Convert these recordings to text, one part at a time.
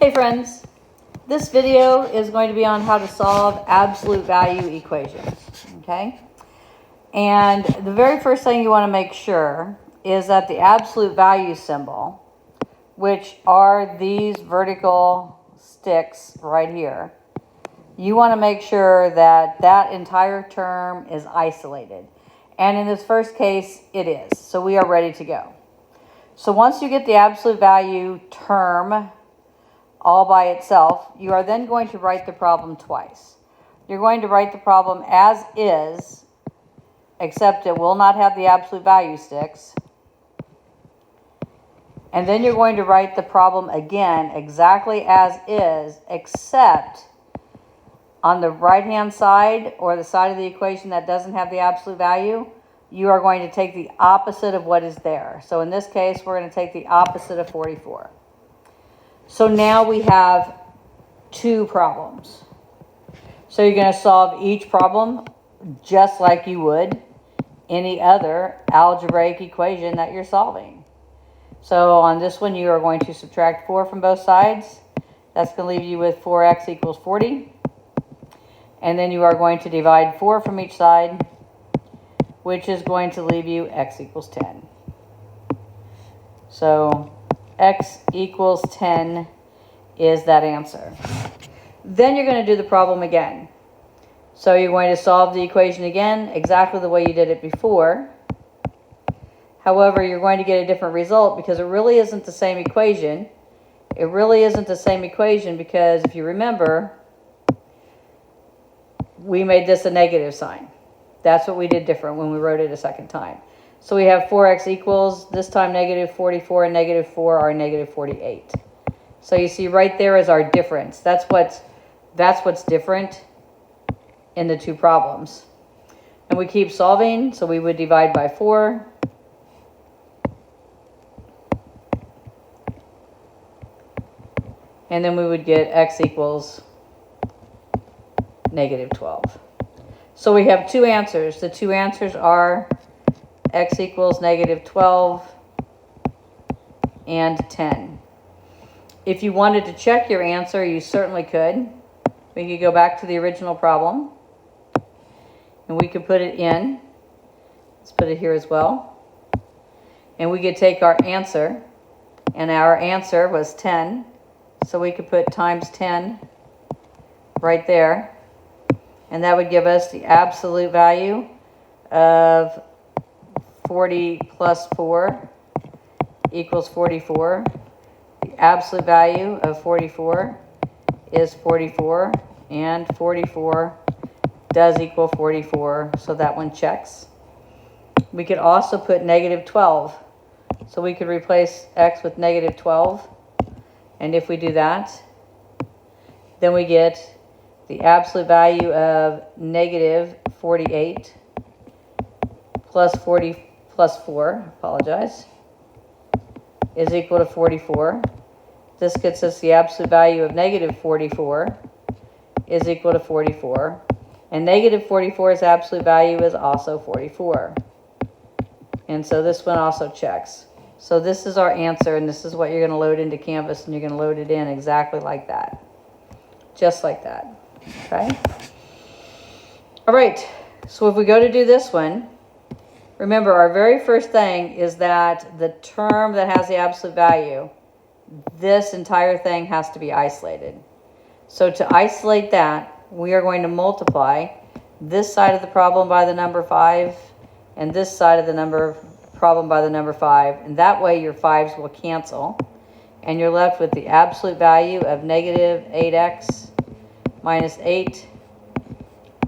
Hey friends, this video is going to be on how to solve absolute value equations, okay? And the very first thing you want to make sure is that the absolute value symbol, which are these vertical sticks right here, you want to make sure that that entire term is isolated. And in this first case, it is. So we are ready to go. So once you get the absolute value term all by itself, you are then going to write the problem twice. You're going to write the problem as is, except it will not have the absolute value sticks. And then you're going to write the problem again exactly as is, except on the right-hand side, or the side of the equation that doesn't have the absolute value, you are going to take the opposite of what is there. So in this case, we're going to take the opposite of 44. So now we have two problems. So you're going to solve each problem just like you would any other algebraic equation that you're solving. So on this one, you are going to subtract 4 from both sides. That's going to leave you with 4x equals 40. And then you are going to divide 4 from each side, which is going to leave you x equals 10. So x equals 10 is that answer. Then you're going to do the problem again. So you're going to solve the equation again exactly the way you did it before. However, you're going to get a different result because it really isn't the same equation. It really isn't the same equation because if you remember, we made this a negative sign. That's what we did different when we wrote it a second time. So we have 4x equals, this time negative 44 and negative 4 are negative 48. So you see right there is our difference. That's what's different in the two problems. And we keep solving, so we would divide by 4. And then we would get x equals negative 12. So we have two answers. The two answers are x equals negative 12 and 10. If you wanted to check your answer, you certainly could. We could go back to the original problem and we could put it in. Let's put it here as well. And we could take our answer, and our answer was 10. So we could put times 10 right there. And that would give us the absolute value of 40 plus 4 equals 44. The absolute value of 44 is 44, and 44 does equal 44, so that one checks. We could also put negative 12. So we could replace x with negative 12. And if we do that, then we get the absolute value of negative 48 plus 40 plus 4, is equal to 44. This gets us the absolute value of negative 44 is equal to 44. And negative 44's absolute value is also 44. And so this one also checks. So this is our answer, and this is what you're going to load into Canvas, and you're going to load it in exactly like that. Just like that. Okay? All right. So if we go to do this one, remember our very first thing is that the term that has the absolute value, this entire thing has to be isolated. So to isolate that, we are going to multiply this side of the problem by the number 5 and this side of the problem by the number 5. And that way your 5s will cancel. And you're left with the absolute value of negative 8x minus 8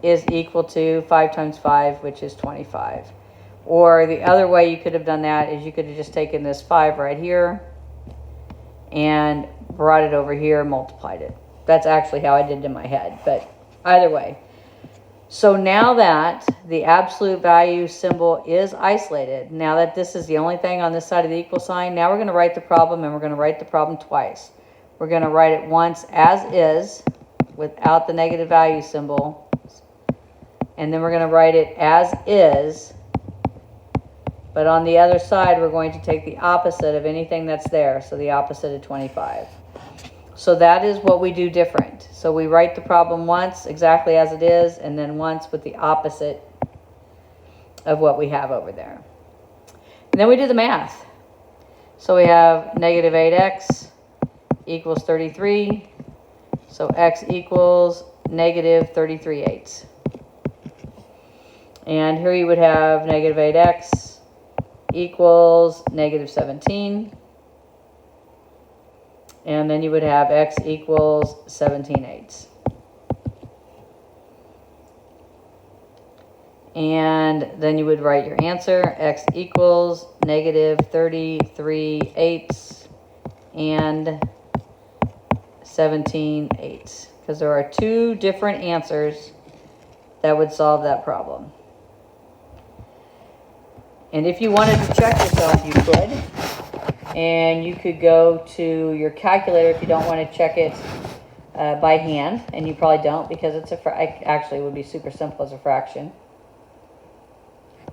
is equal to 5 times 5, which is 25. Or the other way you could have done that is you could have just taken this 5 right here and brought it over here and multiplied it. That's actually how I did it in my head, but either way. So now that the absolute value symbol is isolated, now that this is the only thing on this side of the equal sign, now we're going to write the problem, and we're going to write the problem twice. We're going to write it once as is without the negative value symbol, and then we're going to write it as is, but on the other side we're going to take the opposite of anything that's there, so the opposite of 25. So that is what we do different. So we write the problem once exactly as it is, and then once with the opposite of what we have over there. And then we do the math. So we have negative 8x equals 33. So x equals negative 33/8. And here you would have negative 8x equals negative 17. And then you would have x equals 17/8. And then you would write your answer, x equals negative 33/8 and 17/8. Because there are two different answers that would solve that problem. And if you wanted to check yourself, you could. And you could go to your calculator if you don't want to check it by hand. And you probably don't, because it's actually it would be super simple as a fraction.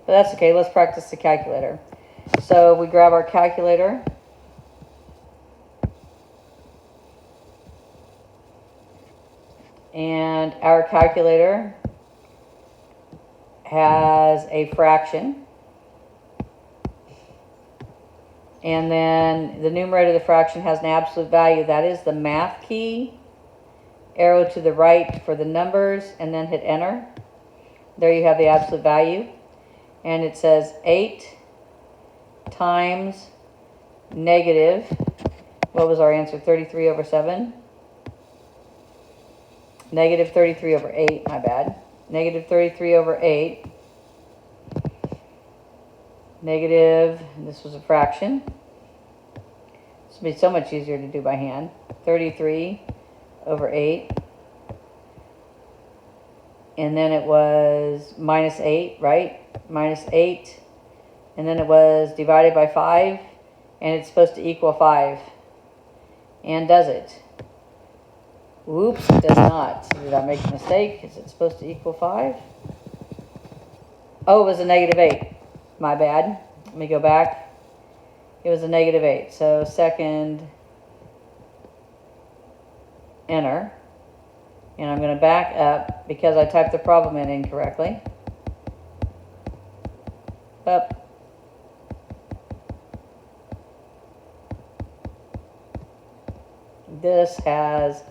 But that's okay. Let's practice the calculator. So we grab our calculator. And our calculator has a fraction. And then the numerator of the fraction has an absolute value. That is the math key. Arrow to the right for the numbers, and then hit enter. There you have the absolute value. And it says 8 times negative, what was our answer, 33/7? Negative 33/8, my bad. Negative 33/8. Negative, this was a fraction. This would be so much easier to do by hand. 33/8. And then it was minus 8, right? Minus 8. And then it was divided by 5. And it's supposed to equal 5. And does it? Whoops, it does not. Did I make a mistake? Is it supposed to equal 5? Oh, it was a negative 8. My bad. Let me go back. It was a negative 8. So second, enter. And I'm going to back up because I typed the problem in incorrectly. Up. This has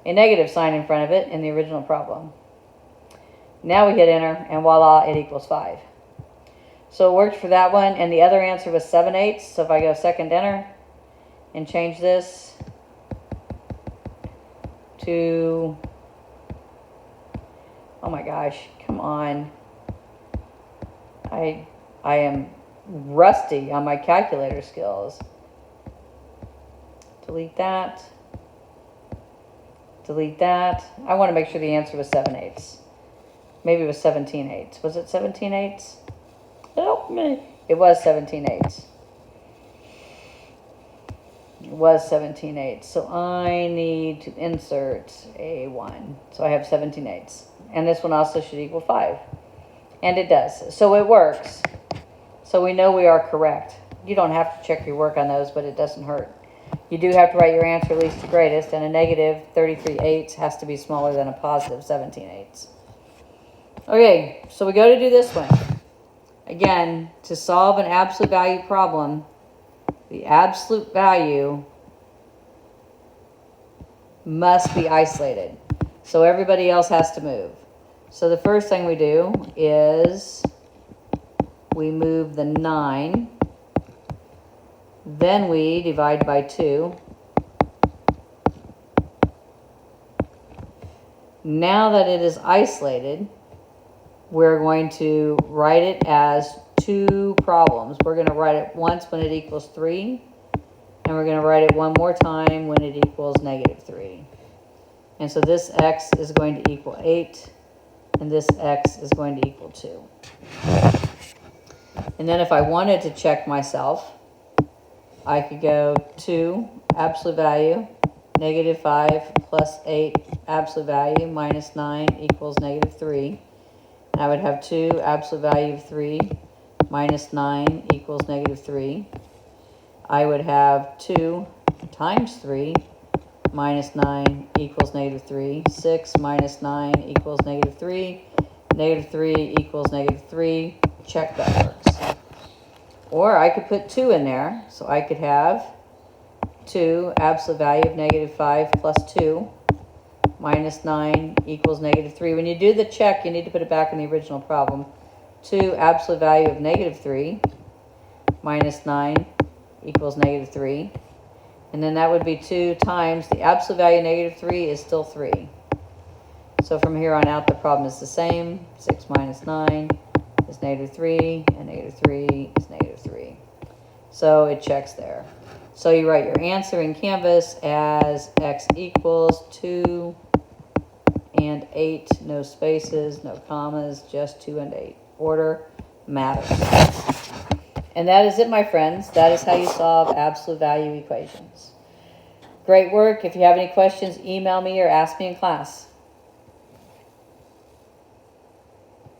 a negative sign in front of it in the original problem. Now we hit enter, and voila, it equals 5. So it worked for that one, and the other answer was 7/8. So if I go second enter and change this to, oh my gosh, come on. I am rusty on my calculator skills. Delete that. Delete that. I want to make sure the answer was 7/8. Maybe it was 17/8. Was it 17/8? Help me. It was 17/8. It was 17/8. So I need to insert a 1. So I have 17/8. And this one also should equal 5. And it does. So it works. So we know we are correct. You don't have to check your work on those, but it doesn't hurt. You do have to write your answer least to greatest, and a negative 33/8 has to be smaller than a positive 17/8. Okay, so we go to do this one. Again, to solve an absolute value problem, the absolute value must be isolated. So everybody else has to move. So the first thing we do is we move the 9. Then we divide by 2. Now that it is isolated, we're going to write it as two problems. We're going to write it once when it equals 3, and we're going to write it one more time when it equals negative 3. And so this x is going to equal 8, and this x is going to equal 2. And then if I wanted to check myself, I could go 2, absolute value, negative 5 plus 8, absolute value, minus 9 equals negative 3. And I would have 2, absolute value of 3, minus 9 equals negative 3. I would have 2 times 3 minus 9 equals negative 3. 6 minus 9 equals negative 3. Negative 3 equals negative 3. Check, that works. Or I could put 2 in there. So I could have 2, absolute value of negative 5 plus 2 minus 9 equals negative 3. When you do the check, you need to put it back in the original problem. 2, absolute value of negative 3 minus 9 equals negative 3. And then that would be 2 times the absolute value of negative 3 is still 3. So from here on out, the problem is the same. 6 minus 9 is negative 3, and negative 3 is negative 3. So it checks there. So you write your answer in Canvas as x equals 2 and 8. No spaces, no commas, just 2 and 8. Order matters. And that is it, my friends. That is how you solve absolute value equations. Great work. If you have any questions, email me or ask me in class.